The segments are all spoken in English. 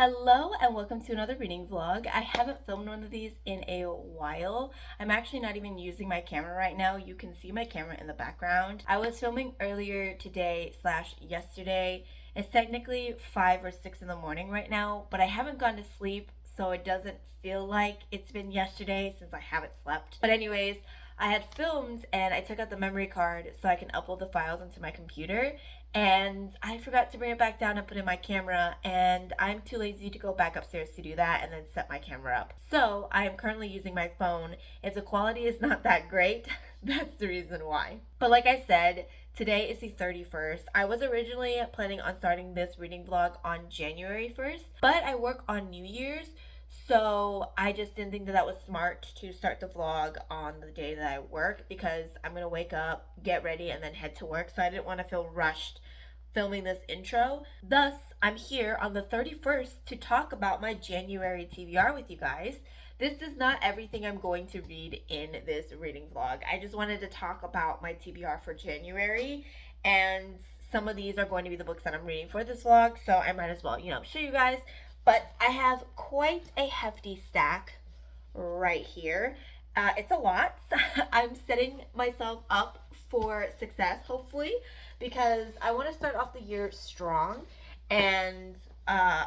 Hello and welcome to another reading vlog. I haven't filmed one of these in a while. I'm actually not even using my camera right now. You can see my camera in the background. I was filming earlier today slash yesterday. It's technically 5 or 6 in the morning right now, but I haven't gone to sleep, so it doesn't feel like it's been yesterday since I haven't slept. But anyways, I had filmed and I took out the memory card so I can upload the files onto my computer, and I forgot to bring it back down and put in my camera, and I'm too lazy to go back upstairs to do that and then set my camera up. So I am currently using my phone. If the quality is not that great, that's the reason why. But like I said, today is the 31st. I was originally planning on starting this reading vlog on January 1st, but I work on New Year's, so I just didn't think that that was smart to start the vlog on the day that I work, because I'm gonna wake up, get ready, and then head to work. So I didn't want to feel rushed filming this intro. Thus, I'm here on the 31st to talk about my January TBR with you guys. This is not everything I'm going to read in this reading vlog. I just wanted to talk about my TBR for January, and some of these are going to be the books that I'm reading for this vlog, so I might as well, show you guys. But I have quite a hefty stack right here. It's a lot. I'm setting myself up for success, hopefully, because I want to start off the year strong and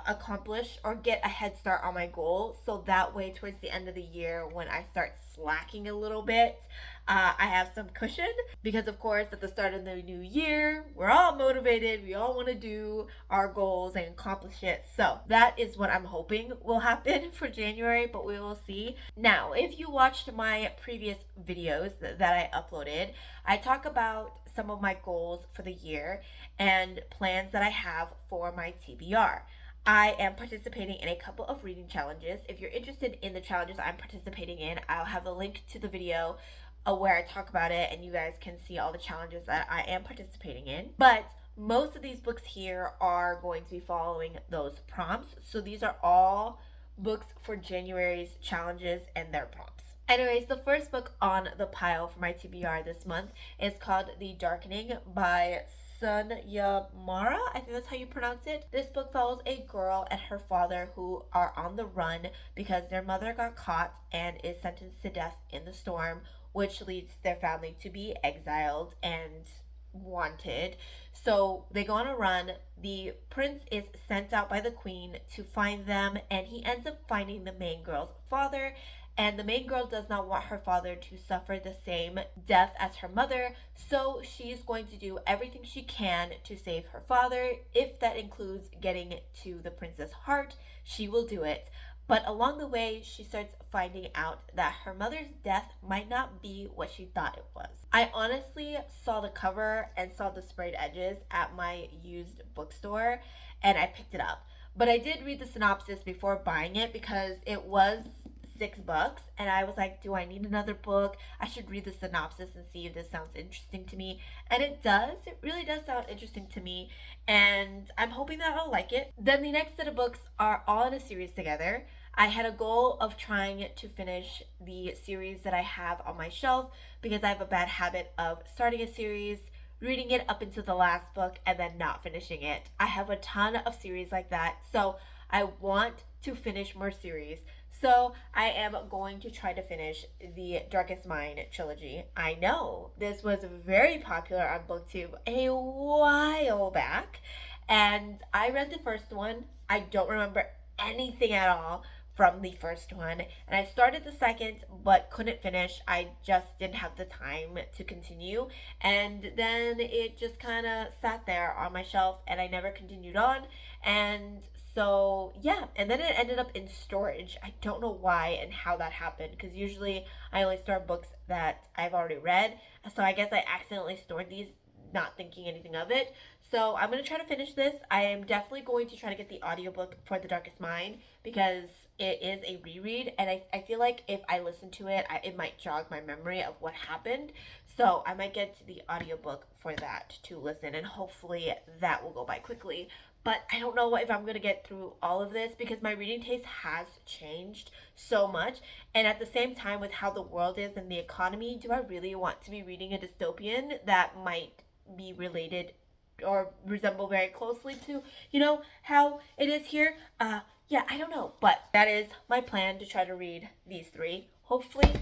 accomplish or get a head start on my goal, so that way towards the end of the year when I start slacking a little bit, I have some cushion. Because of course at the start of the new year we're all motivated, we all want to do our goals and accomplish it. So that is what I'm hoping will happen for January, but we will see. Now, if you watched my previous videos that I uploaded, I talk about some of my goals for the year and plans that I have for my TBR. I am participating in a couple of reading challenges. If you're interested in the challenges I'm participating in, I'll have a link to the video where I talk about it, and you guys can see all the challenges that I am participating in. But most of these books here are going to be following those prompts. So these are all books for January's challenges and their prompts. Anyways, the first book on the pile for my TBR this month is called The Darkening by Sunya Mara. I think that's how you pronounce it. This book follows a girl and her father who are on the run because their mother got caught and is sentenced to death in the storm, which leads their family to be exiled and wanted. So they go on a run. The prince is sent out by the queen to find them, and he ends up finding the main girl's father. And the main girl does not want her father to suffer the same death as her mother, so she's going to do everything she can to save her father. If that includes getting to the prince's heart, she will do it. But along the way, she starts finding out that her mother's death might not be what she thought it was. I honestly saw the cover and saw the sprayed edges at my used bookstore, and I picked it up. But I did read the synopsis before buying it because it was $6, and I was like, do I need another book? I should read the synopsis and see if this sounds interesting to me. And it does. It really does sound interesting to me, and I'm hoping that I'll like it. Then the next set of books are all in a series together. I had a goal of trying to finish the series that I have on my shelf because I have a bad habit of starting a series, reading it up into the last book, and then not finishing it. I have a ton of series like that, so I want to finish more series. So I am going to try to finish the Darkest Mind trilogy. I know this was very popular on BookTube a while back, and I read the first one. I don't remember anything at all from the first one, and I started the second but couldn't finish. I just didn't have the time to continue, and then it just kind of sat there on my shelf and I never continued on. And so yeah, and then it ended up in storage. I don't know why and how that happened, because usually I only store books that I've already read, so I guess I accidentally stored these not thinking anything of it. So I'm going to try to finish this. I am definitely going to try to get the audiobook for The Darkest Mind because it is a reread, and I feel like if I listen to it, it might jog my memory of what happened. So I might get the audiobook for that to listen, and hopefully that will go by quickly. But I don't know if I'm going to get through all of this because my reading taste has changed so much. And at the same time, with how the world is and the economy, do I really want to be reading a dystopian that might be related or resemble very closely to, how it is here? yeah, I don't know, but that is my plan, to try to read these three. Hopefully,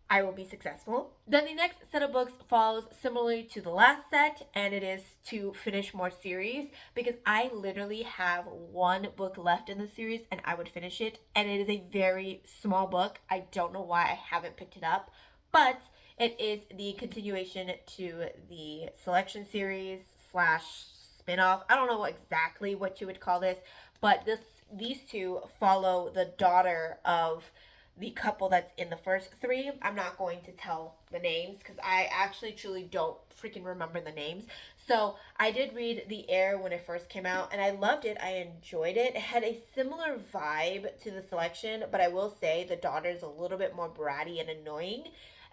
I will be successful. Then the next set of books follows similarly to the last set, and it is to finish more series, because I literally have one book left in the series and I would finish it, and it is a very small book. I don't know why I haven't picked it up, but it is the continuation to the selection series slash spin-off. I don't know exactly what you would call this, but these two follow the daughter of the couple that's in the first three. I'm not going to tell the names because I actually truly don't freaking remember the names. So I did read The Heir when it first came out, and I loved it. I enjoyed it. It had a similar vibe to the selection, but I will say the daughter's a little bit more bratty and annoying.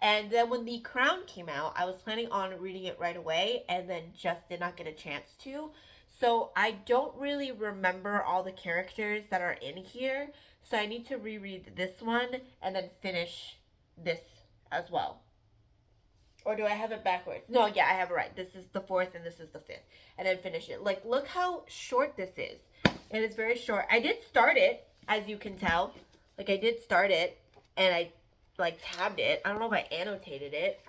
And then when The Crown came out, I was planning on reading it right away and then just did not get a chance to. So I don't really remember all the characters that are in here. So I need to reread this one and then finish this as well. Or do I have it backwards? No, yeah, I have it right. This is the fourth and this is the fifth. And then finish it. Like, look how short this is. It is very short. I did start it, as you can tell. Like, I did start it and I, like, tabbed it. I don't know if I annotated it.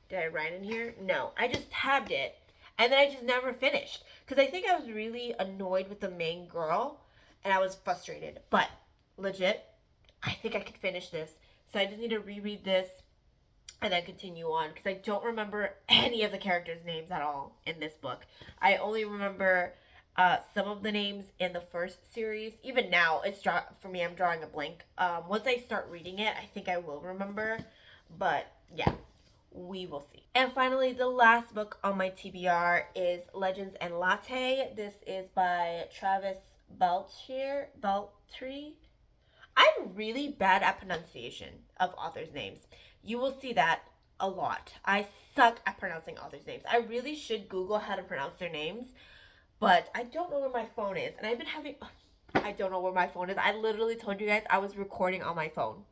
Did I write in here? No, I just tabbed it. And then I just never finished. Because I think I was really annoyed with the main girl. And I was frustrated. But, legit, I think I could finish this. So I just need to reread this and then continue on. Because I don't remember any of the characters' names at all in this book. I only remember some of the names in the first series. Even now, for me, I'm drawing a blank. Once I start reading it, I think I will remember. But, yeah. We will see. And finally, the last book on my TBR is Legends and Latte. This is by Travis Beltree. I'm really bad at pronunciation of authors' names. You will see that a lot. I suck at pronouncing authors' names. I really should Google how to pronounce their names, but I don't know where my phone is. And I've been having... I don't know where my phone is. I literally told you guys I was recording on my phone.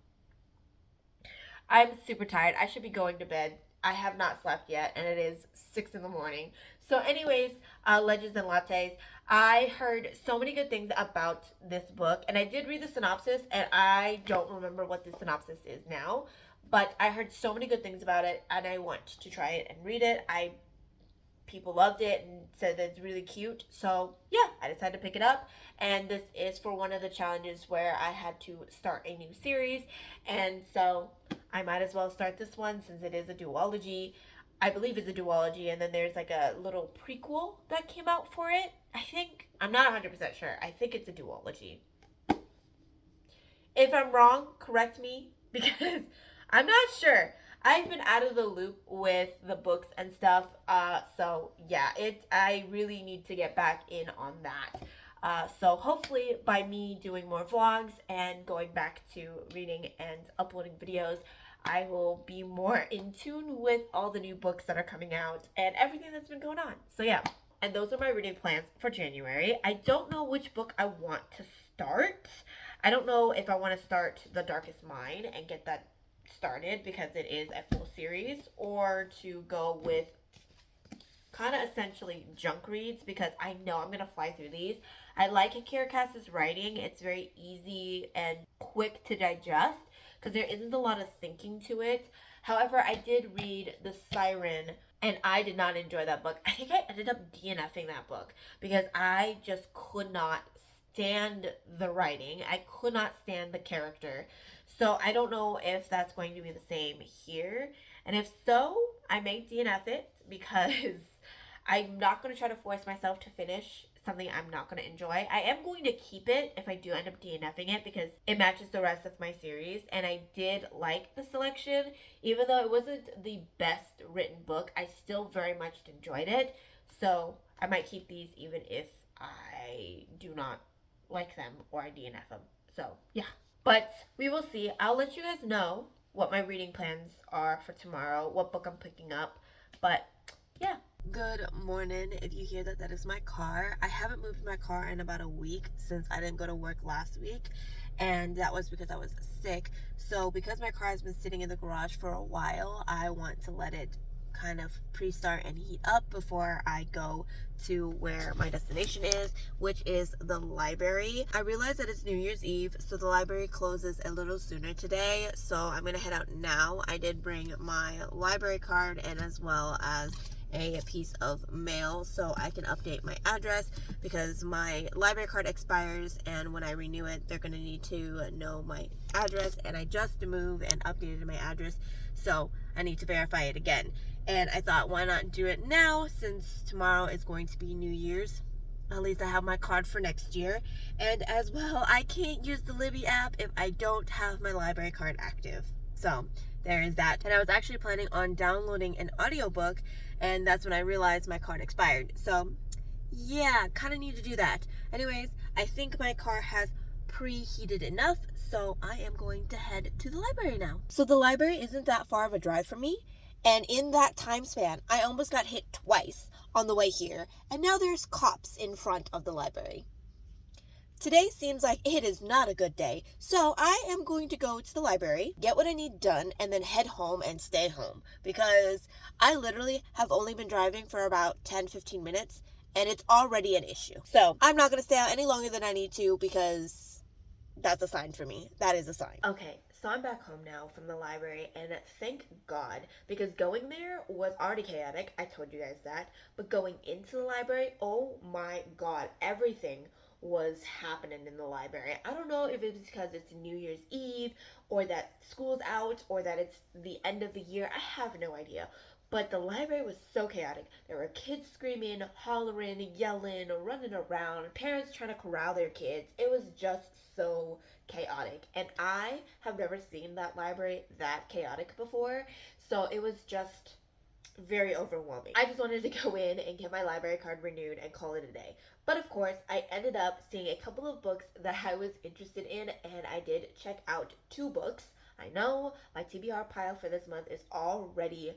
I'm super tired. I should be going to bed. I have not slept yet, and it is 6 in the morning. So anyways, Legends and Lattes. I heard so many good things about this book, and I did read the synopsis, and I don't remember what the synopsis is now, but I heard so many good things about it, and I want to try it and read it. People loved it and said that it's really cute. So yeah, I decided to pick it up. And this is for one of the challenges where I had to start a new series. And so I might as well start this one since it is a duology. I believe it's a duology. And then there's like a little prequel that came out for it. I think. I'm not 100% sure. I think it's a duology. If I'm wrong, correct me because I'm not sure. I've been out of the loop with the books and stuff, so yeah, I really need to get back in on that. So hopefully by me doing more vlogs and going back to reading and uploading videos, I will be more in tune with all the new books that are coming out and everything that's been going on. So yeah, and those are my reading plans for January. I don't know which book I want to start. I don't know if I want to start The Darkest Mind and get that started because it is a full series, or to go with kind of essentially junk reads because I know I'm gonna fly through these. I like Akira Cass's writing. It's very easy and quick to digest because there isn't a lot of thinking to it. However, I did read The Siren and I did not enjoy that book. I think I ended up DNFing that book because I just could not stand the writing. I could not stand the character. So I don't know if that's going to be the same here. And if so, I may DNF it because I'm not going to try to force myself to finish something I'm not going to enjoy. I am going to keep it if I do end up DNFing it because it matches the rest of my series. And I did like the selection. Even though it wasn't the best written book, I still very much enjoyed it. So I might keep these even if I do not like them or I DNF them. So yeah. But we will see. I'll let you guys know what my reading plans are for tomorrow, what book I'm picking up. But yeah. Good morning. If you hear that, that is my car. I haven't moved my car in about a week since I didn't go to work last week. And that was because I was sick. So because my car has been sitting in the garage for a while, I want to let it kind of pre-start and heat up before I go to where my destination is, which is the library. I realize that it's New Year's Eve, so the library closes a little sooner today, so I'm gonna head out now. I did bring my library card and as well as a piece of mail so I can update my address, because my library card expires and when I renew it they're going to need to know my address, and I just moved and updated my address, so I need to verify it again. And I thought, why not do it now, since tomorrow is going to be New Year's. At least I have my card for next year. And as well, I can't use the Libby app if I don't have my library card active. So there is that. And I was actually planning on downloading an audiobook, and that's when I realized my card expired. So yeah, kind of need to do that. Anyways, I think my car has preheated enough, so I am going to head to the library now. So the library isn't that far of a drive from me, and in that time span, I almost got hit twice on the way here, and now there's cops in front of the library. Today seems like it is not a good day, so I am going to go to the library, get what I need done, and then head home and stay home, because I literally have only been driving for about 10-15 minutes, and it's already an issue. So I'm not going to stay out any longer than I need to, because that's a sign for me. That is a sign. Okay, so I'm back home now from the library, and thank God, because going there was already chaotic. I told you guys that. But going into the library, oh my God, everything was happening in the library. I don't know if it's because it's New Year's Eve, or that school's out, or that it's the end of the year. I have no idea. But the library was so chaotic. There were kids screaming, hollering, yelling, running around, parents trying to corral their kids. It was just so chaotic. And I have never seen that library that chaotic before. So it was just very overwhelming. I just wanted to go in and get my library card renewed and call it a day. But of course, I ended up seeing a couple of books that I was interested in, and I did check out 2 books. I know my TBR pile for this month is already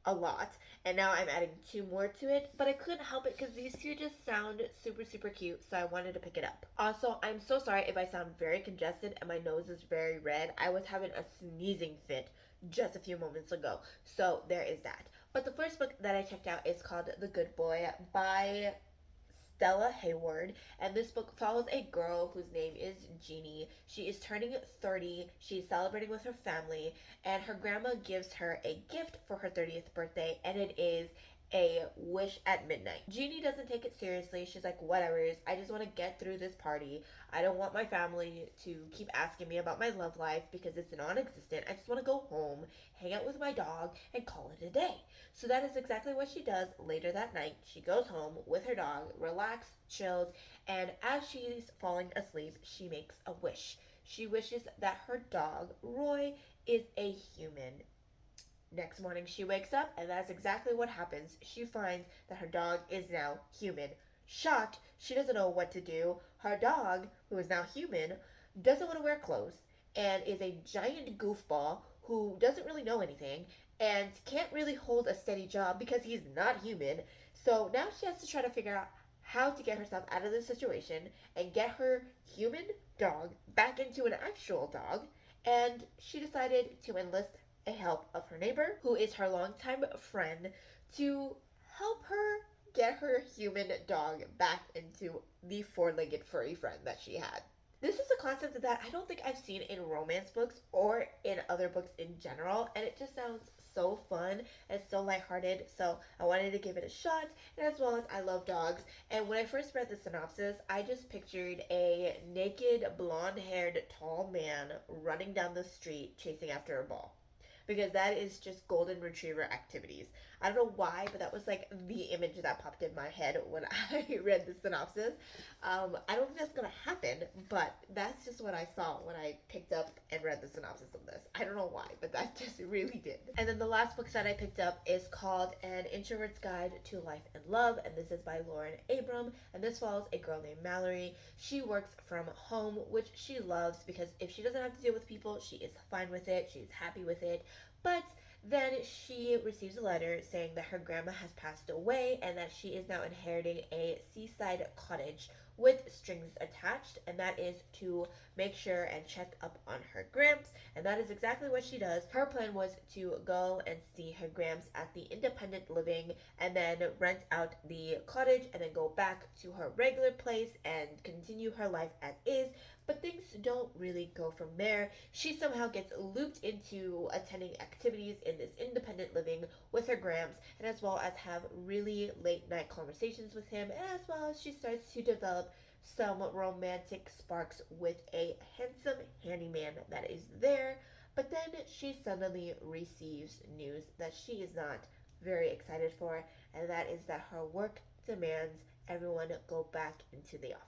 a lot, and now I'm adding 2 more to it, but I couldn't help it because these 2 just sound super cute, so I wanted to pick it up. Also, I'm so sorry if I sound very congested and my nose is very red. I was having a sneezing fit just a few moments ago, so there is that. But the first book that I checked out is called The Good Boy by Stella Hayward, and this book follows a girl whose name is Jeannie. She is turning 30, she's celebrating with her family, and her grandma gives her a gift for her 30th birthday, and it is a wish at midnight. Jeannie doesn't take it seriously. She's like, whatever, I just want to get through this party. I don't want my family to keep asking me about my love life because it's non-existent. I just want to go home, hang out with my dog, and call it a day. So that is exactly what she does later that night. She goes home with her dog, relaxes, chills, and as she's falling asleep, she makes a wish. She wishes that her dog, Roy, is a human. Next morning, she wakes up, and that's exactly what happens. She finds that her dog is now human. Shocked, she doesn't know what to do. Her dog, who is now human, doesn't want to wear clothes and is a giant goofball who doesn't really know anything and can't really hold a steady job because he's not human. So now she has to try to figure out how to get herself out of this situation and get her human dog back into an actual dog. And she decided to enlist a help of her neighbor, who is her longtime friend, to help her get her human dog back into the 4-legged furry friend that she had. This is a concept that I don't think I've seen in romance books or in other books in general, and it just sounds so fun and so lighthearted, so I wanted to give it a shot, and as well as I love dogs. And when I first read the synopsis, I just pictured a naked, blonde-haired, tall man running down the street chasing after a ball, because that is just golden retriever activities. I don't know why, but that was like the image that popped in my head when I read the synopsis. I don't think that's gonna happen, but that's just what I saw when I picked up and read the synopsis of this. I don't know why, but that just really did. And then the last book that I picked up is called An Introvert's Guide to Life and Love, and this is by Lauren Abram, and this follows a girl named Mallory. She works from home, which she loves because if she doesn't have to deal with people, she is fine with it, she's happy with it. But then she receives a letter saying that her grandma has passed away and that she is now inheriting a seaside cottage with strings attached, and that is to make sure and check up on her Gramps, and that is exactly what she does. Her plan was to go and see her Gramps at the independent living and then rent out the cottage and then go back to her regular place and continue her life as is. But things don't really go from there. She somehow gets looped into attending activities in this independent living with her Gramps, and as well as have really late night conversations with him, and as well as she starts to develop some romantic sparks with a handsome handyman that is there. But then she suddenly receives news that she is not very excited for, and that is that her work demands everyone go back into the office.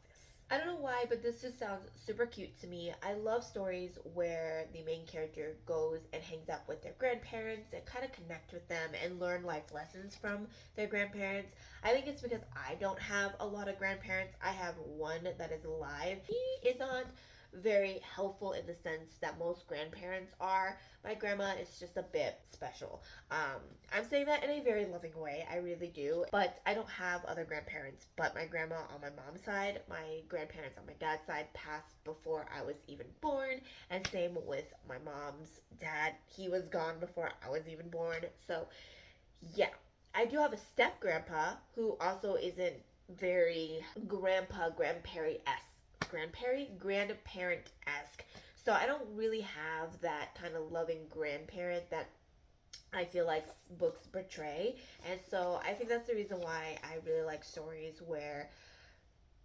I don't know why, but this just sounds super cute to me. I love stories where the main character goes and hangs out with their grandparents and kind of connect with them and learn life lessons from their grandparents. I think it's because I don't have a lot of grandparents. I have one that is alive. He is not very helpful in the sense that most grandparents are. My grandma is just a bit special. I'm saying that in a very loving way, I really do. But I don't have other grandparents but my grandma on my mom's side. My grandparents on my dad's side passed before I was even born, and same with my mom's dad. He was gone before I was even born. So, yeah. I do have a step grandpa who also isn't very grandparent esque. So I don't really have that kind of loving grandparent that I feel like books portray. And so I think that's the reason why I really like stories where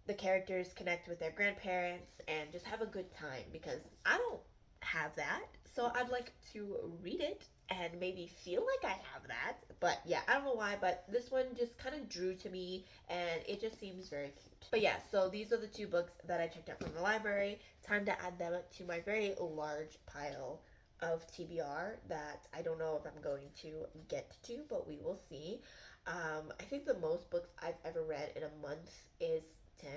the characters connect with their grandparents and just have a good time, because I don't have that. So I'd like to read it and maybe feel like I have that. But yeah, I don't know why, but this one just kind of drew to me and it just seems very cute. But yeah, so these are the two books that I checked out from the library. Time to add them to my very large pile of TBR that I don't know if I'm going to get to, but we will see. I think the most books I've ever read in a month is 10,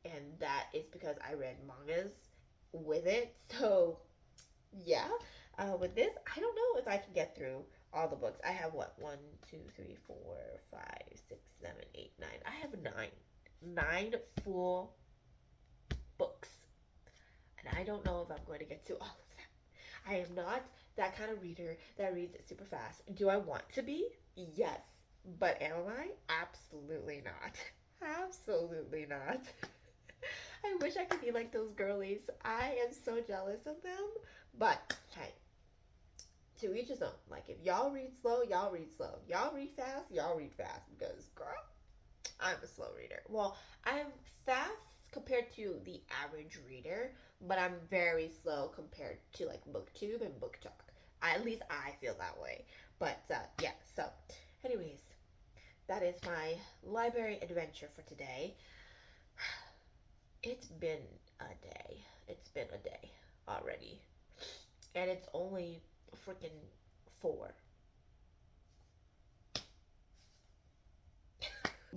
and that is because I read mangas with it. So yeah, with this, I don't know if I can get through all the books. I have what, 1, 2, 3, 4, 5, 6, 7, 8, 9. I have nine full books, and I don't know if I'm going to get to all of them. I am not that kind of reader that reads super fast. Do I want to be? Yes. But am I? Absolutely not. Absolutely not. I wish I could be like those girlies. I am so jealous of them. But, hey, to each his own. Like, if y'all read slow, y'all read slow. Y'all read fast, y'all read fast. Because, girl, I'm a slow reader. Well, I'm fast compared to the average reader, but I'm very slow compared to, like, BookTube and BookTok. At least I feel that way. But, yeah, so, anyways, that is my library adventure for today. It's been a day. It's been a day already. And it's only freaking 4.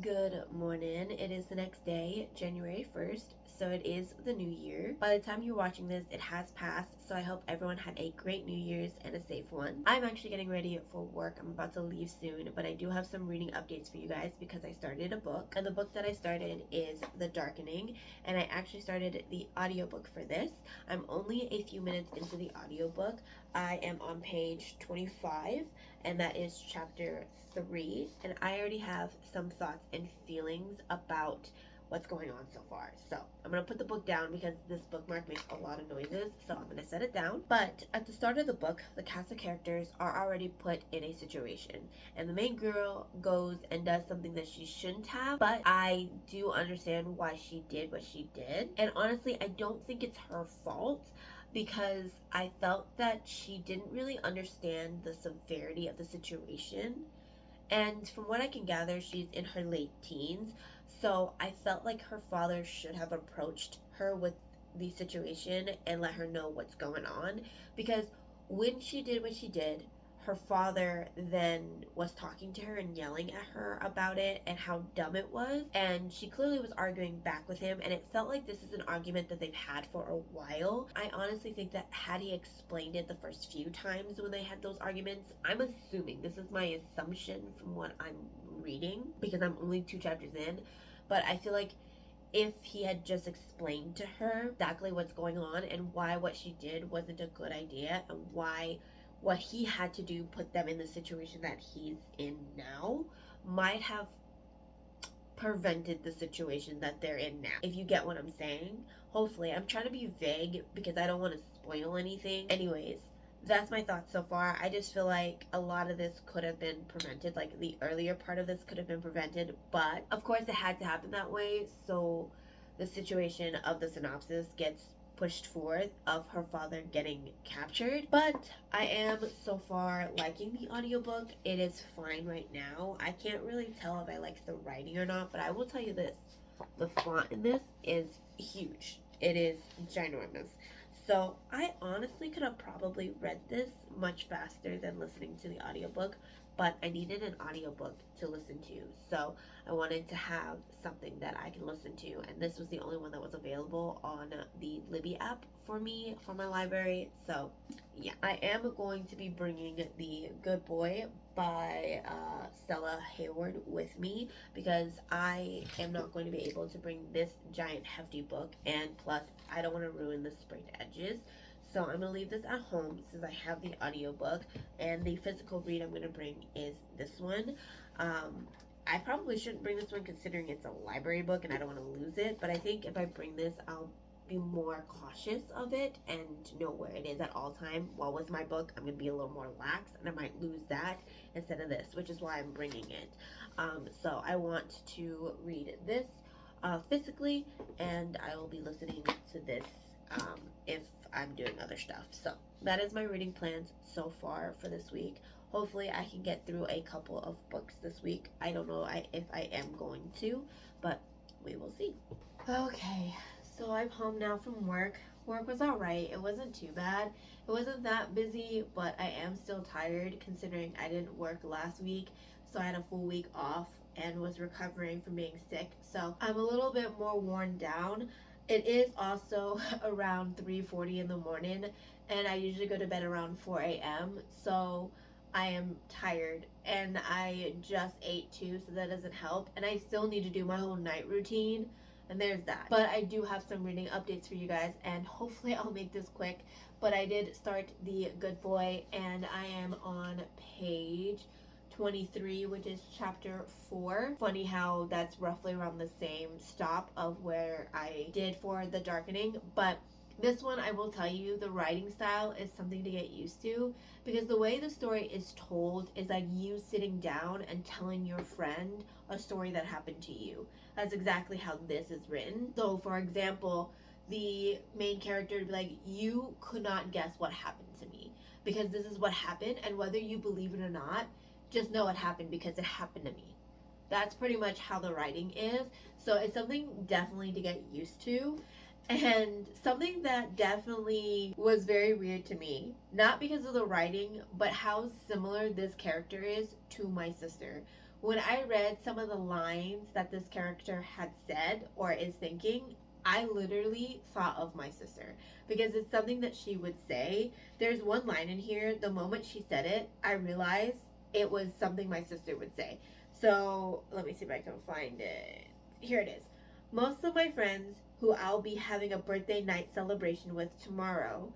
Good morning. It is the next day, January 1st, so it is the new year. By the time you're watching this, it has passed, so I hope everyone had a great New Year's and a safe one. I'm actually getting ready for work. I'm about to leave soon, but I do have some reading updates for you guys because I started a book, and the book that I started is The Darkening, and I actually started the audiobook for this. I'm only a few minutes into the audiobook. I am on page 25, and that is chapter 3, and I already have some thoughts and feelings about what's going on so far. So I'm gonna put the book down because this bookmark makes a lot of noises, so I'm gonna set it down. But at the start of the book, the cast of characters are already put in a situation, and the main girl goes and does something that she shouldn't have, but I do understand why she did what she did, and honestly I don't think it's her fault, because I felt that she didn't really understand the severity of the situation. And from what I can gather, she's in her late teens. So I felt like her father should have approached her with the situation and let her know what's going on. Because when she did what she did, her father then was talking to her and yelling at her about it and how dumb it was. And she clearly was arguing back with him. And it felt like this is an argument that they've had for a while. I honestly think that had he explained it the first few times when they had those arguments, I'm assuming, this is my assumption from what I'm reading because I'm only 2 chapters in, but I feel like if he had just explained to her exactly what's going on and why what she did wasn't a good idea, and why what he had to do put them in the situation that he's in now, might have prevented the situation that they're in now. If you get what I'm saying. Hopefully. I'm trying to be vague because I don't want to spoil anything. Anyways, that's my thoughts so far. I just feel like a lot of this could have been prevented. Like, the earlier part of this could have been prevented, but of course it had to happen that way. So the situation of the synopsis gets pushed forth of her father getting captured. But I am so far liking the audiobook. It is fine right now. I can't really tell if I like the writing or not, but I will tell you this. The font in this is huge. It is ginormous. So I honestly could have probably read this much faster than listening to the audiobook, but I needed an audiobook to listen to. So I wanted to have something that I can listen to, and this was the only one that was available on the Libby app for me, for my library. So yeah, I am going to be bringing The Good Boy by Stella Hayward with me, because I am not going to be able to bring this giant hefty book, and plus I don't want to ruin the sprayed edges. So I'm going to leave this at home since I have the audiobook, and the physical read I'm going to bring is this one. I probably shouldn't bring this one considering it's a library book and I don't want to lose it, but I think if I bring this, I'll be more cautious of it and know where it is at all time. While with my book, I'm going to be a little more lax and I might lose that instead of this, which is why I'm bringing it. So I want to read this physically, and I will be listening to this if I'm doing other stuff. So that is my reading plans so far for this week. Hopefully I can get through a couple of books this week. I don't know if I am going to, but we will see. Okay, so I'm home now from work. Work was alright. It wasn't too bad. It wasn't that busy, but I am still tired considering I didn't work last week. So I had a full week off and was recovering from being sick. So I'm a little bit more worn down. It is also around 3:40 in the morning, and I usually go to bed around 4 a.m. So I am tired, and I just ate too, so that doesn't help. And I still need to do my whole night routine, and there's that. But I do have some reading updates for you guys, and hopefully I'll make this quick. But I did start The Good Boy, and I am on page 23, which is chapter 4. Funny how that's roughly around the same stop of where I did for The Darkening, but this one, I will tell you, the writing style is something to get used to, because the way the story is told is like you sitting down and telling your friend a story that happened to you. That's exactly how this is written. So for example, the main character would be like, you could not guess what happened to me, because this is what happened, and whether you believe it or not, just know it happened because it happened to me. That's pretty much how the writing is. So it's something definitely to get used to. And something that definitely was very weird to me, not because of the writing, but how similar this character is to my sister. When I read some of the lines that this character had said or is thinking, I literally thought of my sister, because it's something that she would say. There's one line in here, the moment she said it, I realized it was something my sister would say. So let me see if I can find it. Here it is. Most of my friends who I'll be having a birthday night celebration with tomorrow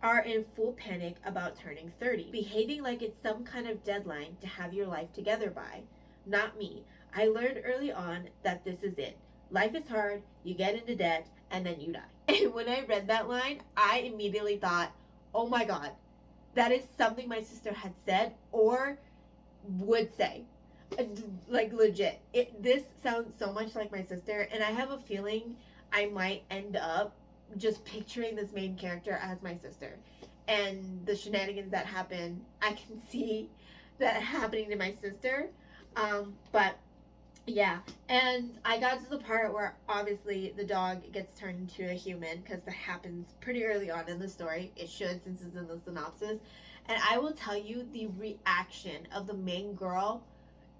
are in full panic about turning 30, behaving like it's some kind of deadline to have your life together by. Not me. I learned early on that this is it. Life is hard, you get into debt, and then you die. And when I read that line, I immediately thought, oh my god, that is something my sister had said or would say. Like, legit. This sounds so much like my sister, and I have a feeling I might end up just picturing this main character as my sister. And the shenanigans that happen, I can see that happening to my sister. But yeah, and I got to the part where obviously the dog gets turned into a human, because that happens pretty early on in the story. It should, since it's in the synopsis. And I will tell you, the reaction of the main girl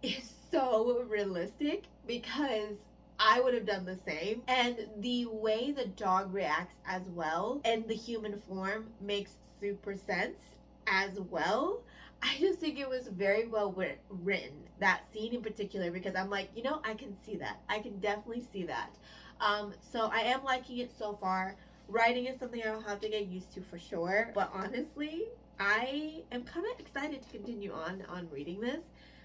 is so realistic, because I would have done the same. And the way the dog reacts as well in the human form makes super sense as well. I just think it was very well written, that scene in particular, because I'm like, I can see that. I can definitely see that. So I am liking it so far. Writing is something I'll have to get used to for sure. But honestly, I am kind of excited to continue on reading this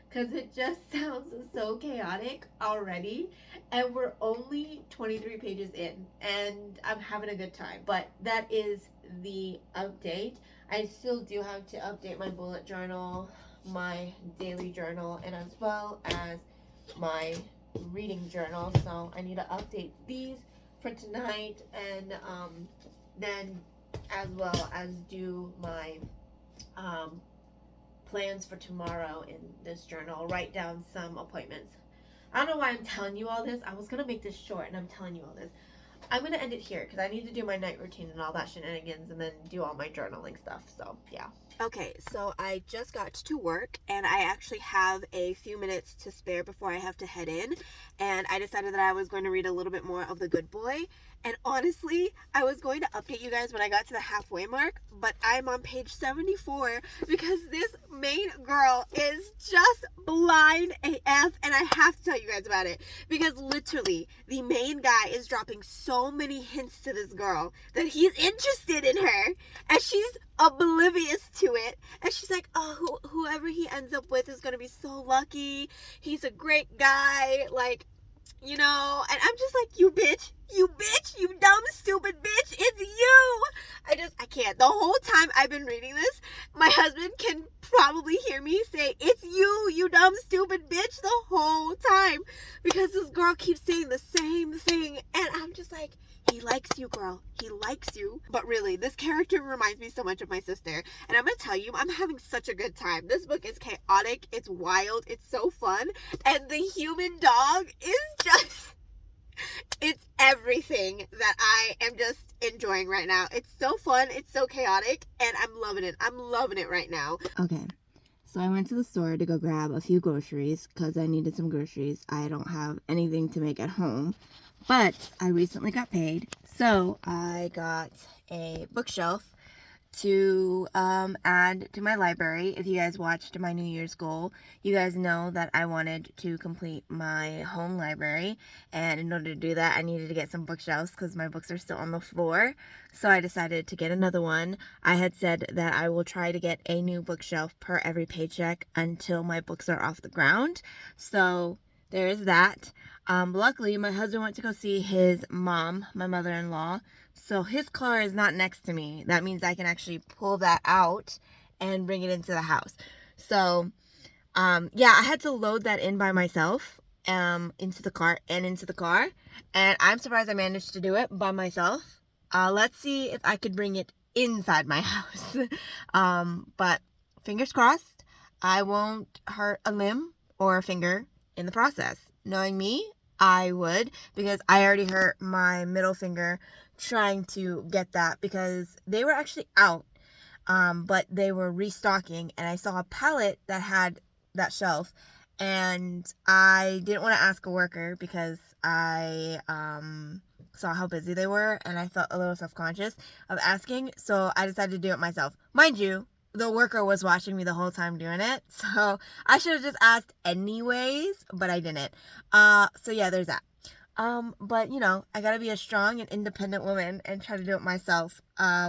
because it just sounds so chaotic already. And we're only 23 pages in, and I'm having a good time. But that is the update. I still do have to update my bullet journal, my daily journal, and as well as my reading journal. So I need to update these for tonight, and then as well as do my plans for tomorrow in this journal. Write down some appointments. I don't know why I'm telling you all this. I was gonna make this short, and I'm telling you all this. I'm gonna end it here because I need to do my night routine and all that shenanigans, and then do all my journaling stuff. So yeah. Okay, so I just got to work, and I actually have a few minutes to spare before I have to head in, and I decided that I was going to read a little bit more of The Good Boy. And honestly, I was going to update you guys when I got to the halfway mark, but I'm on page 74 because this main girl is just blind AF, and I have to tell you guys about it because literally the main guy is dropping so many hints to this girl that he's interested in her, and she's oblivious to it, and she's like, oh, whoever he ends up with is gonna be so lucky, he's a great guy, like, you know. And I'm just like, you bitch, you dumb stupid bitch, it's you. I can't. The whole time I've been reading this, my husband can probably hear me say, it's you dumb stupid bitch, the whole time, because this girl keeps saying the same thing, and I'm just like, he likes you, girl. He likes you. But really, this character reminds me so much of my sister. And I'm going to tell you, I'm having such a good time. This book is chaotic. It's wild. It's so fun. And the human dog is just... it's everything that I am just enjoying right now. It's so fun. It's so chaotic. And I'm loving it. I'm loving it right now. Okay. So I went to the store to go grab a few groceries because I needed some groceries. I don't have anything to make at home. But I recently got paid, so I got a bookshelf to add to my library. If you guys watched my New Year's goal, you guys know that I wanted to complete my home library, and in order to do that, I needed to get some bookshelves because my books are still on the floor. So I decided to get another one. I had said that I will try to get a new bookshelf per every paycheck until my books are off the ground. So there is that. Luckily, my husband went to go see his mom, my mother-in-law, so his car is not next to me. That means I can actually pull that out and bring it into the house. So, yeah, I had to load that in by myself, into the car, and I'm surprised I managed to do it by myself. Let's see if I could bring it inside my house. But fingers crossed, I won't hurt a limb or a finger in the process. Knowing me, I would, because I already hurt my middle finger trying to get that because they were actually out, but they were restocking, and I saw a pallet that had that shelf, and I didn't want to ask a worker because I saw how busy they were, and I felt a little self-conscious of asking, so I decided to do it myself. Mind you, the worker was watching me the whole time doing it, so I should have just asked anyways, but I didn't. So yeah, there's that. But you know, I gotta be a strong and independent woman and try to do it myself,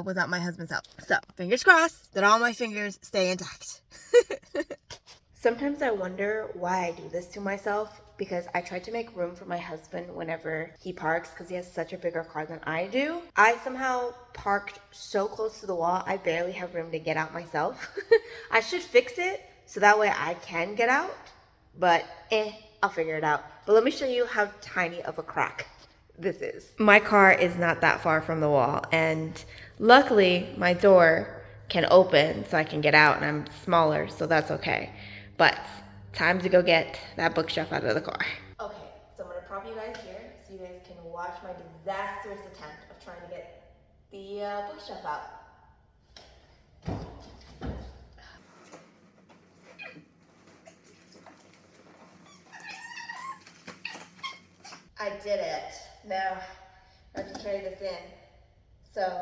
without my husband's help. So, fingers crossed that all my fingers stay intact. Sometimes I wonder why I do this to myself, because I try to make room for my husband whenever he parks because he has such a bigger car than I do. I somehow parked so close to the wall, I barely have room to get out myself. I should fix it so that way I can get out, but I'll figure it out. But let me show you how tiny of a crack this is. My car is not that far from the wall, and luckily my door can open so I can get out, and I'm smaller, so that's okay. But time to go get that bookshelf out of the car. Okay, so I'm gonna prop you guys here so you guys can watch my disastrous attempt of trying to get the bookshelf out. I did it. Now I have to carry this in. So,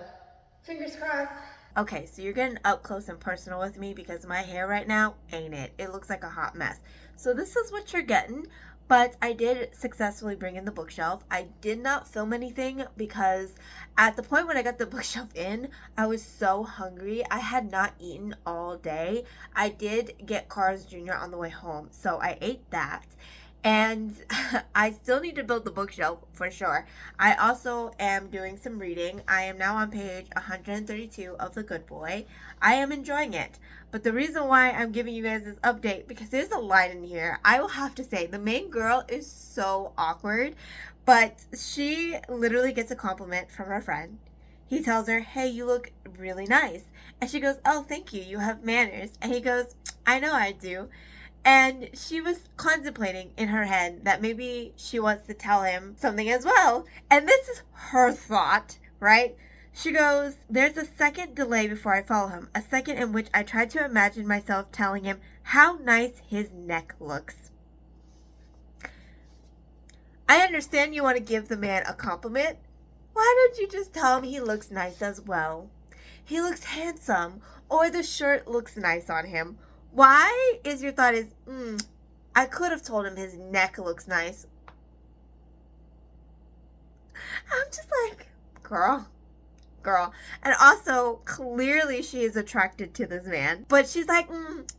fingers crossed. Okay, so you're getting up close and personal with me because my hair right now ain't it. It looks like a hot mess. So this is what you're getting, But I did successfully bring in the bookshelf. I did not film anything because at the point when I got the bookshelf in, I was so hungry. I had not eaten all day. I did get Carl's Jr. on the way home, so I ate that. And I still need to build the bookshelf for sure. I also am doing some reading. I am now on page 132 of The Good Boy. I am enjoying it. But the reason why I'm giving you guys this update, because there's a line in here, I will have to say, the main girl is so awkward, but she literally gets a compliment from her friend. He tells her, hey, you look really nice. And she goes, oh, thank you, you have manners. And he goes, I know I do. And she was contemplating in her head that maybe she wants to tell him something as well. And this is her thought, right? She goes, there's a second delay before I follow him. A second in which I try to imagine myself telling him how nice his neck looks. I understand you want to give the man a compliment. Why don't you just tell him he looks nice as well? He looks handsome, or the shirt looks nice on him. Why is your thought is, I could have told him his neck looks nice. I'm just like, girl. And also, clearly she is attracted to this man. But she's like,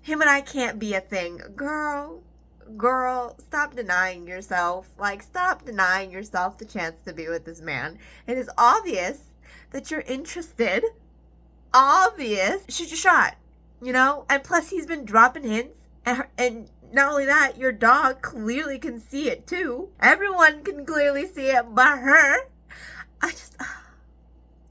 him and I can't be a thing. Girl, stop denying yourself. Like, stop denying yourself the chance to be with this man. It is obvious that you're interested. Obvious. Shoot your shot. You know, and plus he's been dropping hints, and not only that, your dog clearly can see it too. Everyone can clearly see it but her.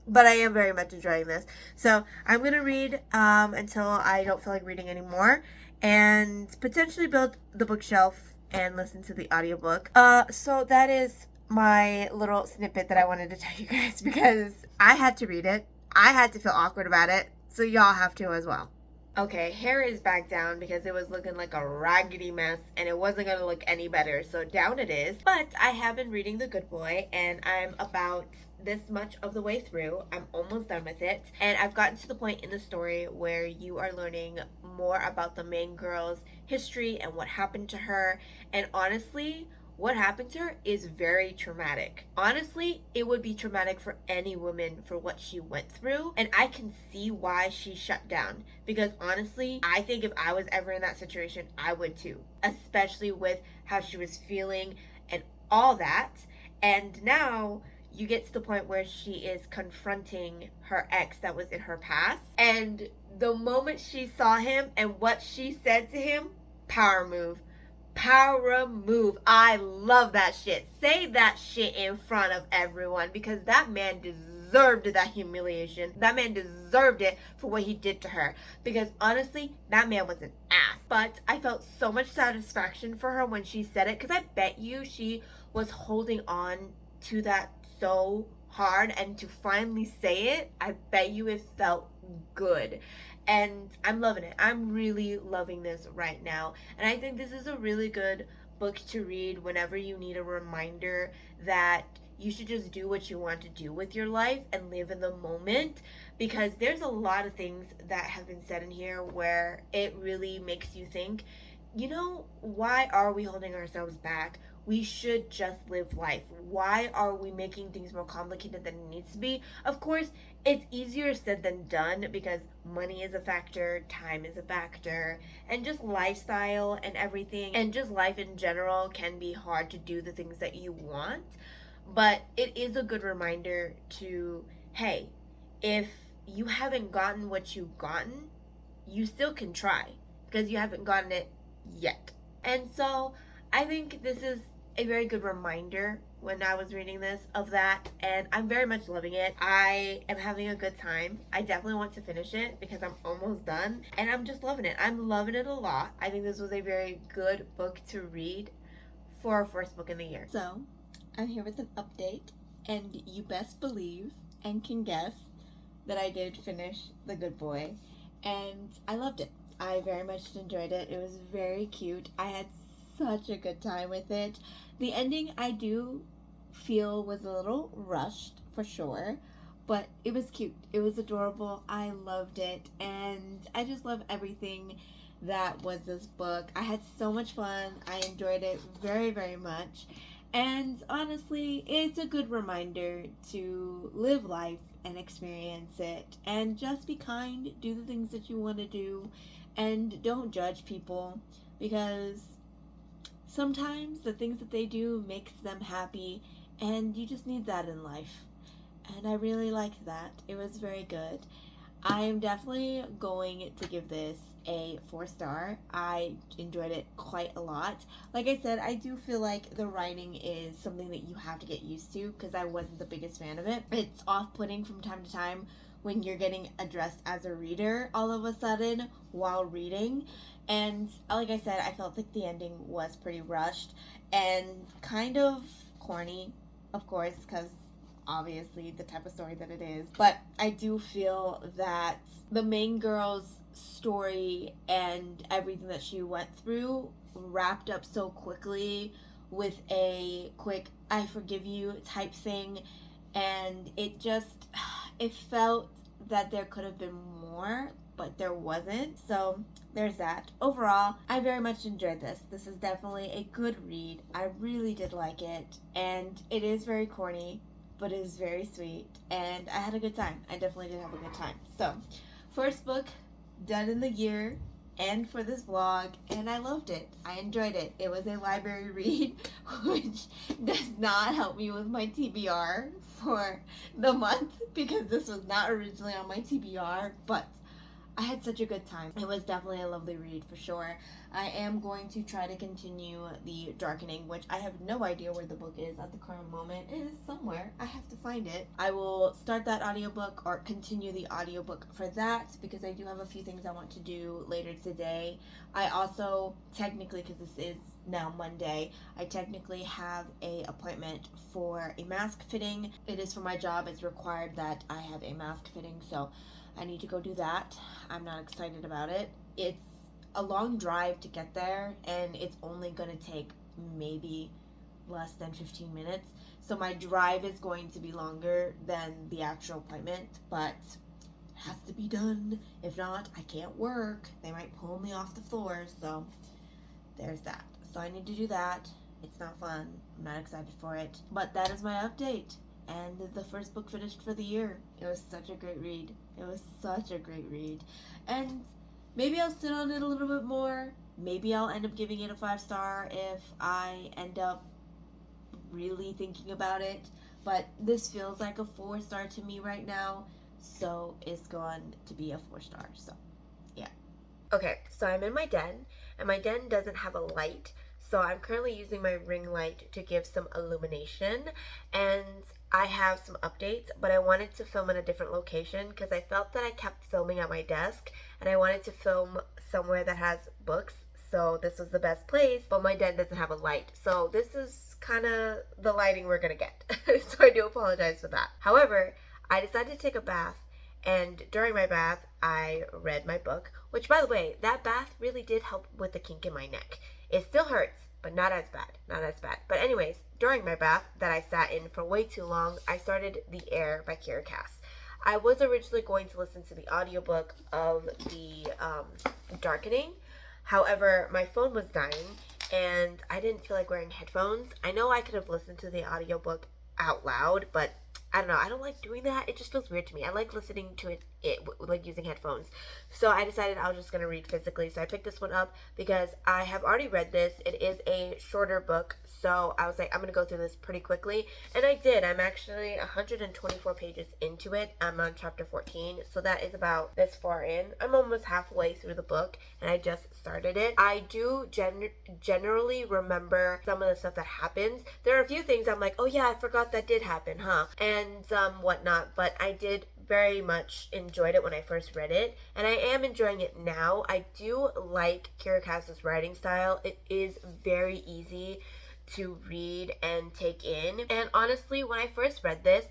But I am very much enjoying this. So I'm going to read until I don't feel like reading anymore, and potentially build the bookshelf and listen to the audiobook. So that is my little snippet that I wanted to tell you guys, because I had to read it. I had to feel awkward about it, so y'all have to as well. Okay, hair is back down because it was looking like a raggedy mess and it wasn't going to look any better. So down it is. But I have been reading The Good Boy and I'm about this much of the way through. I'm almost done with it. And I've gotten to the point in the story where you are learning more about the main girl's history and what happened to her. And honestly, what happened to her is very traumatic. Honestly, it would be traumatic for any woman for what she went through. And I can see why she shut down. Because honestly, I think if I was ever in that situation, I would too. Especially with how she was feeling and all that. And now you get to the point where she is confronting her ex that was in her past. And the moment she saw him and what she said to him, power move. Power move. I love that shit. Say that shit in front of everyone, because that man deserved that humiliation. That man deserved it for what he did to her, because honestly, that man was an ass. But I felt so much satisfaction for her when she said it, because I bet you she was holding on to that so hard, and to finally say it, I bet you it felt good. And I'm loving it. I'm really loving this right now. And I think this is a really good book to read whenever you need a reminder that you should just do what you want to do with your life and live in the moment, because there's a lot of things that have been said in here where it really makes you think, you know, why are we holding ourselves back? We should just live life. Why are we making things more complicated than it needs to be? Of course, it's easier said than done because money is a factor, time is a factor, and just lifestyle and everything, and just life in general can be hard to do the things that you want. But it is a good reminder to, hey, if you haven't gotten what you've gotten, you still can try, because you haven't gotten it yet. And so I think this is a very good reminder when I was reading this of that, and I'm very much loving it. I am having a good time. I definitely want to finish it because I'm almost done, and I'm just loving it. I'm loving it a lot. I think this was a very good book to read for our first book in the year. So I'm here with an update, and you best believe and can guess that I did finish The Good Boy, and I loved it. I very much enjoyed it. It was very cute. I had such a good time with it. The ending I do feel was a little rushed for sure, but it was cute. It was adorable. I loved it, and I just love everything that was this book. I had so much fun. I enjoyed it very, very much. And honestly, it's a good reminder to live life and experience it. And just be kind, do the things that you want to do, and don't judge people, because sometimes the things that they do makes them happy, and you just need that in life. And I really liked that. It was very good. I am definitely going to give this a 4-star. I enjoyed it quite a lot. Like I said, I do feel like the writing is something that you have to get used to, because I wasn't the biggest fan of it. It's off-putting from time to time when you're getting addressed as a reader all of a sudden while reading. And like I said, I felt like the ending was pretty rushed and kind of corny, of course, because obviously the type of story that it is. But I do feel that the main girl's story and everything that she went through wrapped up so quickly with a quick "I forgive you" type thing, and it felt that there could have been more, but there wasn't. So there's that. Overall, I very much enjoyed this. This is definitely a good read. I really did like it, and it is very corny, but it is very sweet, and I had a good time. I definitely did have a good time. So, first book done in the year and for this vlog, and I loved it. I enjoyed it. It was a library read, which does not help me with my TBR for the month, because this was not originally on my TBR, but I had such a good time. It was definitely a lovely read for sure. I am going to try to continue The Darkening, which I have no idea where the book is at the current moment. It is somewhere. I have to find it. I will start that audiobook or continue the audiobook for that, because I do have a few things I want to do later today. I also technically, because this is now Monday, I technically have a appointment for a mask fitting. It is for my job. It's required that I have a mask fitting, so I need to go do that. I'm not excited about it. It's a long drive to get there, and it's only going to take maybe less than 15 minutes. So my drive is going to be longer than the actual appointment, but it has to be done. If not, I can't work. They might pull me off the floor, so there's that. So I need to do that. It's not fun. I'm not excited for it. But that is my update. And the first book finished for the year. It was such a great read. It was such a great read. And maybe I'll sit on it a little bit more. Maybe I'll end up giving it a 5-star if I end up really thinking about it. But this feels like a 4-star to me right now. So it's going to be a 4-star. So, yeah. Okay, so I'm in my den. And my den doesn't have a light. So I'm currently using my ring light to give some illumination. And I have some updates, but I wanted to film in a different location because I felt that I kept filming at my desk, and I wanted to film somewhere that has books, so this was the best place, but my den doesn't have a light, so this is kind of the lighting we're gonna get. So I do apologize for that. However, I decided to take a bath, and during my bath, I read my book, which, by the way, that bath really did help with the kink in my neck. It still hurts, but not as bad. But anyways, during my bath that I sat in for way too long, I started The Air by Kiera Cass. I was originally going to listen to the audiobook of The Darkening. However, my phone was dying, and I didn't feel like wearing headphones. I know I could have listened to the audiobook out loud, but I don't know. I don't like doing that. It just feels weird to me. I like listening to it like using headphones. So I decided I was just going to read physically. So I picked this one up because I have already read this. It is a shorter book. So I was like, I'm going to go through this pretty quickly. And I did. I'm actually 124 pages into it. I'm on chapter 14. So that is about this far in. I'm almost halfway through the book, and I just started it. I do generally remember some of the stuff that happens. There are a few things I'm like, oh yeah, I forgot that did happen, huh? And whatnot. But I did very much enjoyed it when I first read it, and I am enjoying it now. I do like Kiera Cass's writing style. It is very easy to read and take in, and honestly, when I first read this,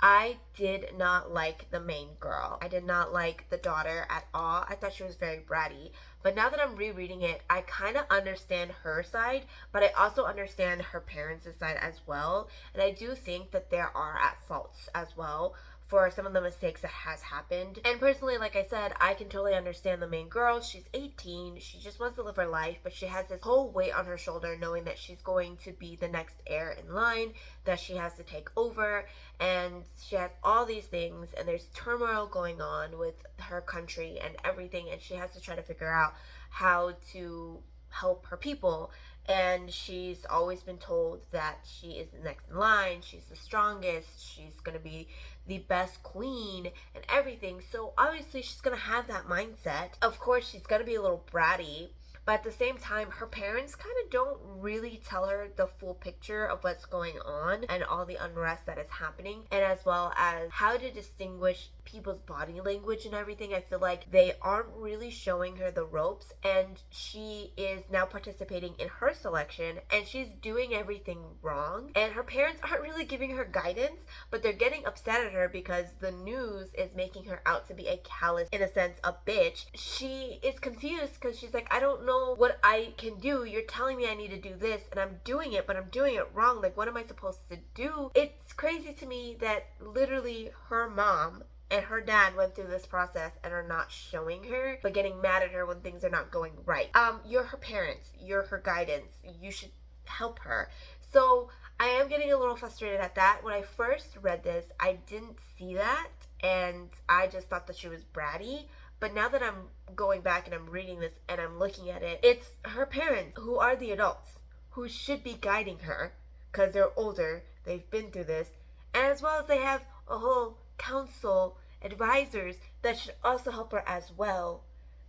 I did not like the main girl. I did not like the daughter at all. I thought she was very bratty. But now that I'm rereading it, I kind of understand her side, but I also understand her parents' side as well. And I do think that there are at faults as well for some of the mistakes that has happened. And personally, like I said, I can totally understand the main girl. She's 18. She just wants to live her life, but she has this whole weight on her shoulder knowing that she's going to be the next heir in line, that she has to take over, and she has all these things, and there's turmoil going on with her country and everything, and she has to try to figure out how to help her people. And she's always been told that she is the next in line, she's the strongest, she's gonna be the best queen and everything. So obviously she's gonna have that mindset. Of course she's gonna be a little bratty, but at the same time, her parents kind of don't really tell her the full picture of what's going on and all the unrest that is happening, and as well as how to distinguish people's body language and everything. I feel like they aren't really showing her the ropes, and she is now participating in her selection and she's doing everything wrong, and her parents aren't really giving her guidance, but they're getting upset at her because the news is making her out to be a callous, in a sense, a bitch. She is confused because she's like, I don't know what I can do. You're telling me I need to do this and I'm doing it, but I'm doing it wrong. Like, what am I supposed to do? It's crazy to me that literally her mom and her dad went through this process and are not showing her, but getting mad at her when things are not going right. You're her parents, you're her guidance, you should help her. So I am getting a little frustrated at that. When I first read this, I didn't see that, and I just thought that she was bratty. But now that I'm going back and I'm reading this and I'm looking at it, it's her parents who are the adults who should be guiding her, because they're older, they've been through this, and as well as they have a whole council, advisors that should also help her as well.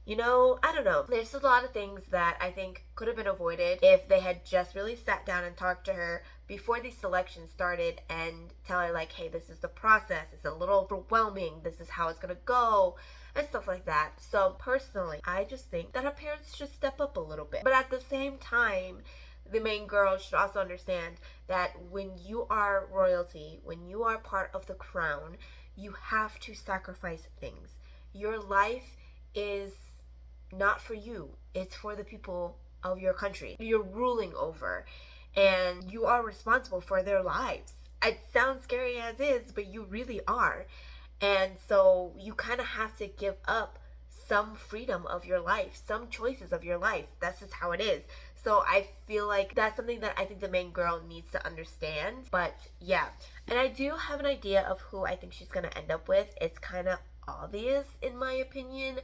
You know, I don't know. There's a lot of things that I think could have been avoided if they had just really sat down and talked to her before the selection started and tell her, like, hey, this is the process. It's a little overwhelming. This is how it's going to go, and stuff like that. So personally, I just think that her parents should step up a little bit. But at the same time, the main girl should also understand that when you are royalty, when you are part of the crown, you have to sacrifice things. Your life is not for you. It's for the people of your country you're ruling over, and you are responsible for their lives. It sounds scary as is, but you really are. And so you kind of have to give up some freedom of your life, some choices of your life. That's just how it is. So I feel like that's something that I think the main girl needs to understand. But yeah, and I do have an idea of who I think she's going to end up with. It's kind of obvious in my opinion.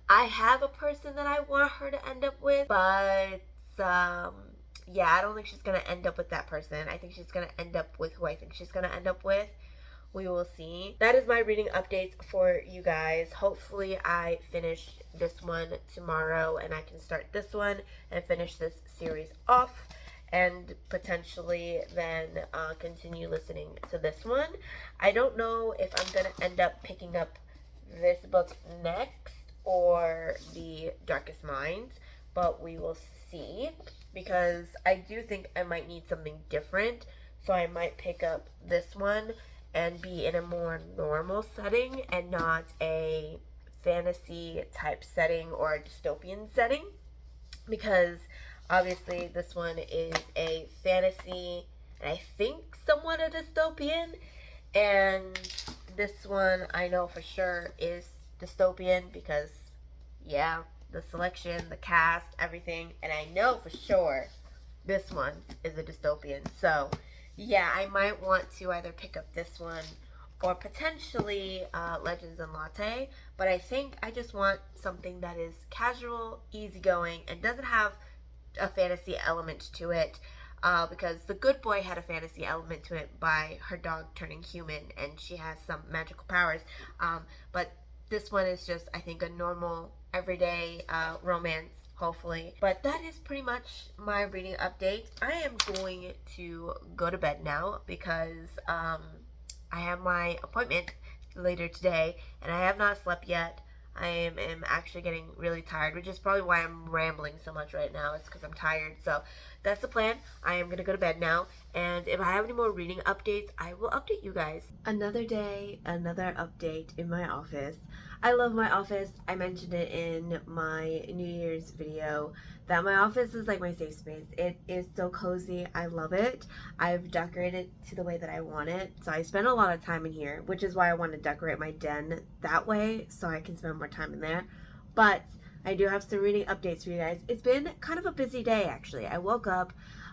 I have a person that I want her to end up with, but yeah, I don't think she's going to end up with that person. I think she's going to end up with who I think she's going to end up with. We will see. That is my reading updates for you guys. Hopefully I finish this one tomorrow and I can start this one and finish this series off, and potentially then continue listening to this one. I don't know if I'm going to end up picking up this book next or The Darkest Minds, but we will see, because I do think I might need something different. So I might pick up this one and be in a more normal setting and not a fantasy type setting or a dystopian setting, because obviously this one is a fantasy and I think somewhat a dystopian, and this one I know for sure is dystopian because yeah, the selection, the cast, everything, and I know for sure this one is a dystopian. So yeah, I might want to either pick up this one or potentially Legends and Latte, but I think I just want something that is casual, easygoing, and doesn't have a fantasy element to it, because The Good Boy had a fantasy element to it by her dog turning human, and she has some magical powers, but this one is just, I think, a normal, everyday romance, hopefully. But that is pretty much my reading update. I am going to go to bed now because I have my appointment later today and I have not slept yet. I am actually getting really tired, which is probably why I'm rambling so much right now. It's because I'm tired. So that's the plan. I am going to go to bed now, And if I have any more reading updates, I will update you guys. Another day, another update in my office. I love my office. I mentioned it in my New Year's video that my office is like my safe space. It is so cozy. I love it. I've decorated to the way that I want it. So I spend a lot of time in here, which is why I want to decorate my den that way so I can spend more time in there. But I do have some reading updates for you guys. It's been kind of a busy day, actually. I woke up.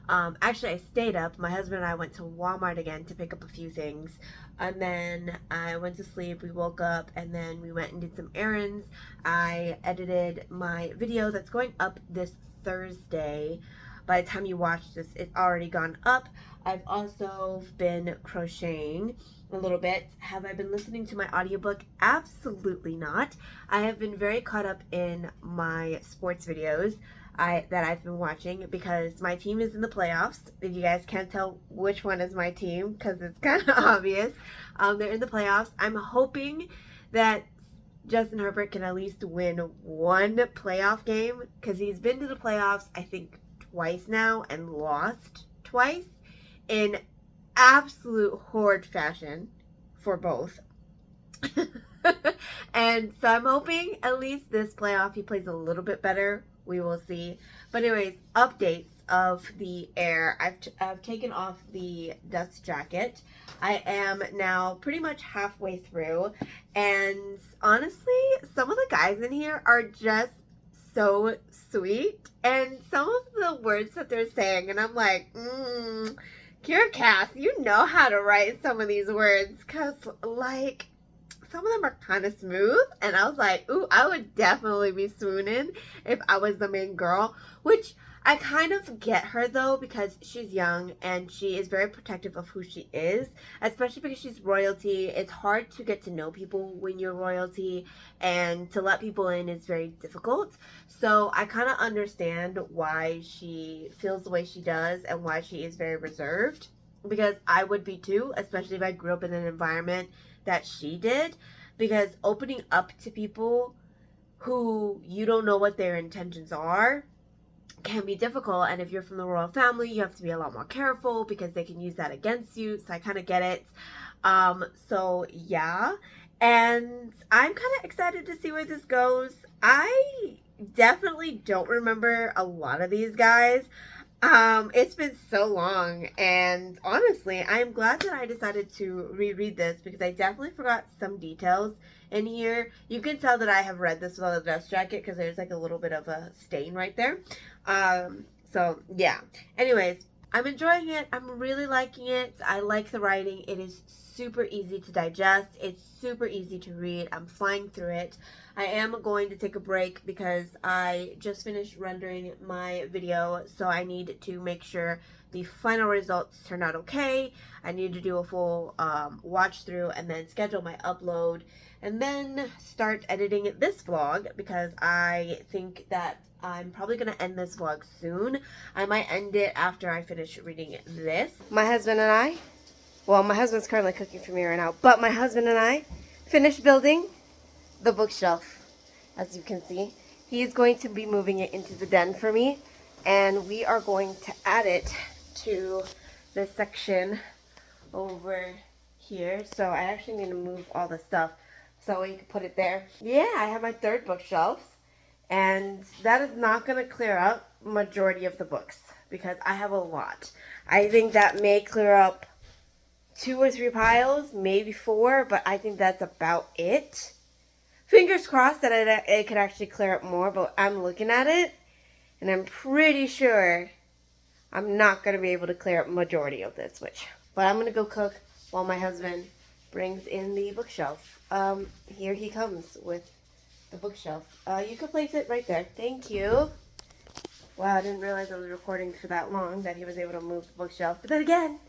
Actually, I stayed up. My husband and I went to Walmart again to pick up a few things. And then I went to sleep. We woke up and then we went and did some errands. I edited my video that's going up this Thursday. By the time you watch this, it's already gone up. I've also been crocheting a little bit. Have I been listening to my audiobook? Absolutely not. I have been very caught up in my sports videos that I've been watching because my team is in the playoffs. If you guys can't tell which one is my team, because it's kind of obvious, they're in the playoffs. I'm hoping that Justin Herbert can at least win one playoff game because he's been to the playoffs, I think, twice now and lost twice in absolute horrid fashion for both. And so I'm hoping at least this playoff he plays a little bit better. We will see. But anyways, updates of the air. I've taken off the dust jacket. I am now pretty much halfway through. And honestly, some of the guys in here are just so sweet. And some of the words that they're saying, and I'm like, Kira Cass, you know how to write some of these words. Because, like, some of them are kind of smooth, and I was like, ooh, I would definitely be swooning if I was the main girl, which I kind of get her though, because she's young and she is very protective of who she is, especially because she's royalty. It's hard to get to know people when you're royalty, and to let people in is very difficult. So I kind of understand why she feels the way she does and why she is very reserved, because I would be too, especially if I grew up in an environment that she did, because opening up to people who you don't know what their intentions are can be difficult. And if you're from the royal family, you have to be a lot more careful because they can use that against you. So I kind of get it. So yeah, and I'm kind of excited to see where this goes. I definitely don't remember a lot of these guys. It's been so long, and honestly, I'm glad that I decided to reread this because I definitely forgot some details in here. You can tell that I have read this without a dust jacket because there's like a little bit of a stain right there. So yeah. Anyways, I'm enjoying it. I'm really liking it. I like the writing. It is super easy to digest. It's super easy to read. I'm flying through it. I am going to take a break because I just finished rendering my video, so I need to make sure the final results turn out okay. I need to do a full watch through and then schedule my upload and then start editing this vlog, because I think that I'm probably going to end this vlog soon. I might end it after I finish reading this. My husband and I, well, my husband's currently cooking for me right now, but my husband and I finished building the bookshelf. As you can see, he is going to be moving it into the den for me, and we are going to add it to this section over here. So I actually need to move all the stuff so we can put it there. Yeah, I have my third bookshelf, and that is not going to clear up majority of the books because I have a lot. I think that may clear up 2 or 3 piles, maybe 4, but I think that's about it. Fingers crossed that it could actually clear up more, but I'm looking at it, and I'm pretty sure I'm not going to be able to clear up majority of this, but I'm going to go cook while my husband brings in the bookshelf. Here he comes with the bookshelf. You can place it right there. Thank you. Wow, I didn't realize I was recording for that long that he was able to move the bookshelf. But then again,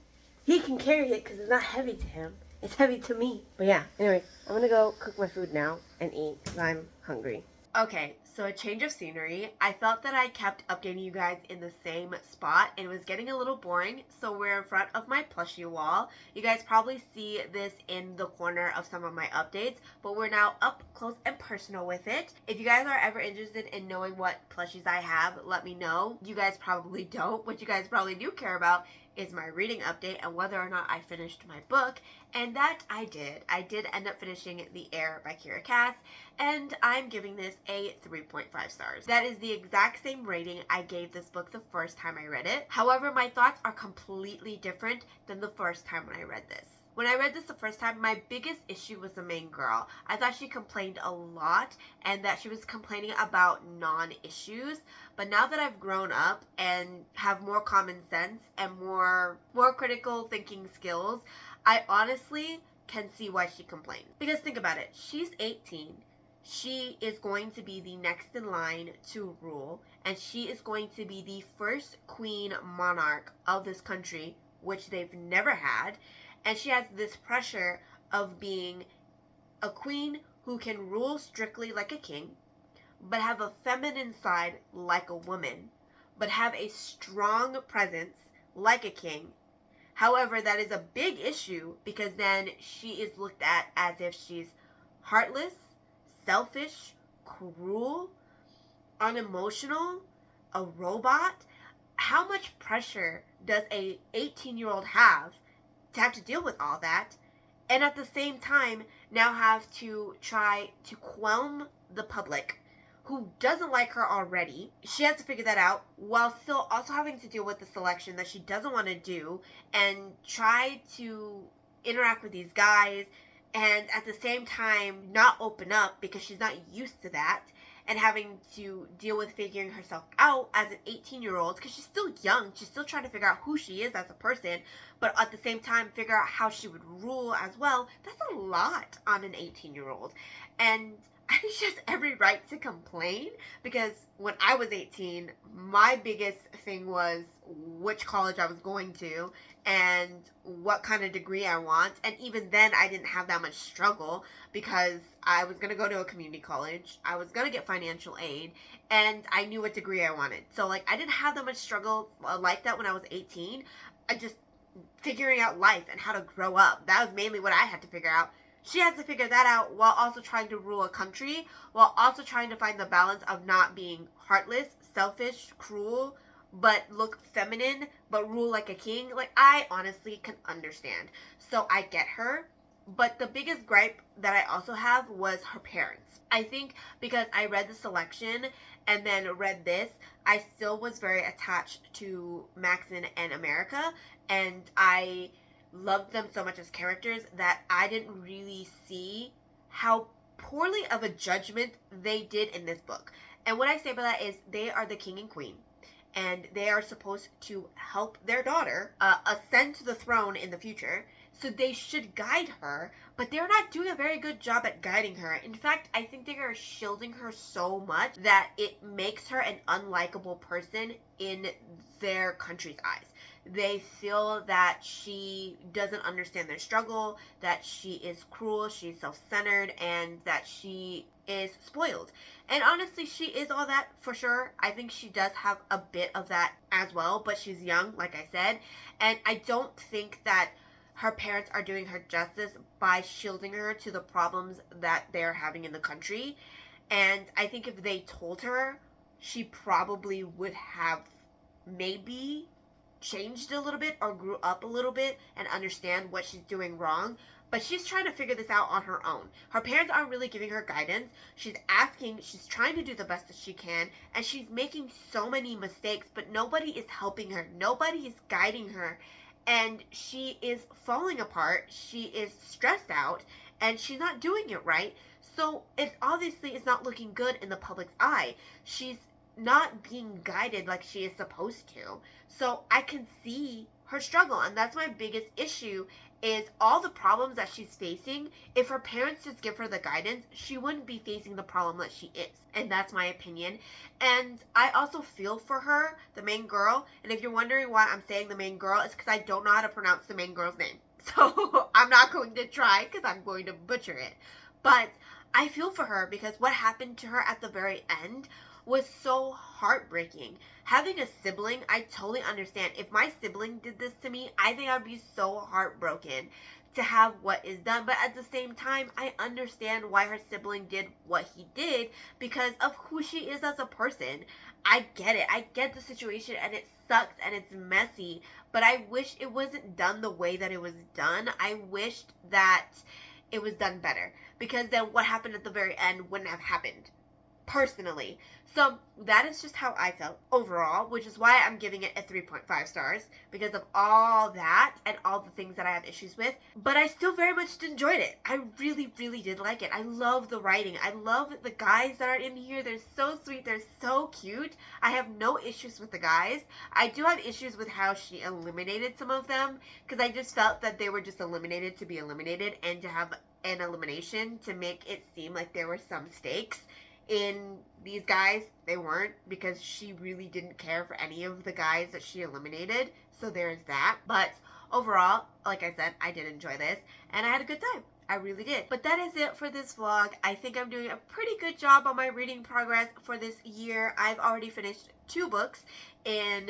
he can carry it because it's not heavy to him. It's heavy to me. But yeah, anyway, I'm going to go cook my food now and eat because I'm hungry. Okay, so a change of scenery. I thought that I kept updating you guys in the same spot. It was getting a little boring, so we're in front of my plushie wall. You guys probably see this in the corner of some of my updates, but we're now up close and personal with it. If you guys are ever interested in knowing what plushies I have, let me know. You guys probably don't. What you guys probably do care about is my reading update and whether or not I finished my book, and that I did. I did end up finishing The Heir by Kiera Cass, and I'm giving this a 3.5 stars. That is the exact same rating I gave this book the first time I read it. However, my thoughts are completely different than the first time when I read this. When I read this the first time, my biggest issue was the main girl. I thought she complained a lot and that she was complaining about non-issues. But now that I've grown up and have more common sense and more critical thinking skills, I honestly can see why she complained. Because think about it, she's 18. She is going to be the next in line to rule, and she is going to be the first queen monarch of this country, which they've never had. And she has this pressure of being a queen who can rule strictly like a king, but have a feminine side like a woman, but have a strong presence like a king. However, that is a big issue because then she is looked at as if she's heartless, selfish, cruel, unemotional, a robot. How much pressure does a 18-year-old have to deal with all that, and at the same time now have to try to quell the public who doesn't like her already? She has to figure that out while still also having to deal with the selection that she doesn't want to do and try to interact with these guys, and at the same time not open up because she's not used to that, and having to deal with figuring herself out as an 18-year-old because she's still young. She's still trying to figure out who she is as a person, but at the same time figure out how she would rule as well. That's a lot on an 18-year-old. And I think she has every right to complain because when I was 18, my biggest thing was which college I was going to and what kind of degree I want. And even then, I didn't have that much struggle because I was going to go to a community college. I was going to get financial aid, and I knew what degree I wanted. So, like, I didn't have that much struggle like that when I was 18. I just figuring out life and how to grow up. That was mainly what I had to figure out. She has to figure that out while also trying to rule a country, while also trying to find the balance of not being heartless, selfish, cruel, but look feminine, but rule like a king. Like, I honestly can understand. So I get her. But the biggest gripe that I also have was her parents. I think because I read the selection and then read this, I still was very attached to Maxon and America, and I loved them so much as characters that I didn't really see how poorly of a judgment they did in this book. And what I say by that is they are the king and queen, and they are supposed to help their daughter ascend to the throne in the future. So they should guide her, but they're not doing a very good job at guiding her. In fact, I think they are shielding her so much that it makes her an unlikable person in their country's eyes. They feel that she doesn't understand their struggle, that she is cruel, she's self-centered, and that she is spoiled. And honestly, she is all that for sure. I think she does have a bit of that as well, but she's young, like I said. And I don't think that her parents are doing her justice by shielding her to the problems that they're having in the country. And I think if they told her, she probably would have maybe changed a little bit or grew up a little bit and understand what she's doing wrong. But she's trying to figure this out on her own. Her parents aren't really giving her guidance. She's trying to do the best that she can, and she's making so many mistakes, but nobody is helping her. Nobody is guiding her. And she is falling apart. She is stressed out, and she's not doing it right. So it obviously is not looking good in the public's eye. She's not being guided like she is supposed to. So I can see her struggle, and that's my biggest issue is all the problems that she's facing. If her parents just give her the guidance, she wouldn't be facing the problem that she is. And that's my opinion. And I also feel for her, the main girl. And if you're wondering why I'm saying the main girl, it's because I don't know how to pronounce the main girl's name. So I'm not going to try because I'm going to butcher it. But I feel for her because what happened to her at the very end was so heartbreaking. Having a sibling, I totally understand. If my sibling did this to me, I think I'd be so heartbroken. to have what is done. But at the same time, I understand why her sibling did what he did because of who she is as a person. I get it. I get the situation, and it sucks and it's messy, but I wish it wasn't done the way that it was done. I wished that it was done better, because then what happened at the very end wouldn't have happened, personally. So that is just how I felt overall, which is why I'm giving it a 3.5 stars, because of all that and all the things that I have issues with. But I still very much enjoyed it. I really, really did like it. I love the writing. I love the guys that are in here. They're so sweet. They're so cute. I have no issues with the guys. I do have issues with how she eliminated some of them, because I just felt that they were just eliminated to be eliminated, and to have an elimination to make it seem like there were some stakes in these guys. They weren't, because she really didn't care for any of the guys that she eliminated. So there's that. But overall, like I said, I did enjoy this, and I had a good time. I really did. But that is it for this vlog. I think I'm doing a pretty good job on my reading progress for this year. I've already finished 2 books in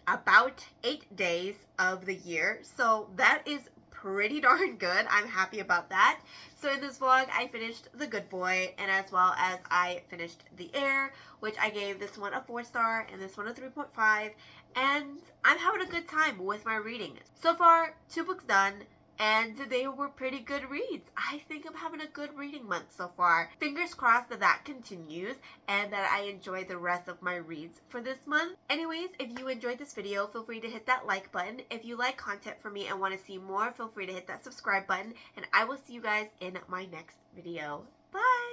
about 8 days of the year, so that is pretty darn good. I'm happy about that. So in this vlog, I finished The Good Boy, and as well as I finished The Heir, which I gave this one a 4-star and this one a 3.5, and I'm having a good time with my reading. So far, 2 books done, and they were pretty good reads. I think I'm having a good reading month so far. Fingers crossed that that continues and that I enjoy the rest of my reads for this month. Anyways, if you enjoyed this video, feel free to hit that like button. If you like content from me and want to see more, feel free to hit that subscribe button, and I will see you guys in my next video. Bye!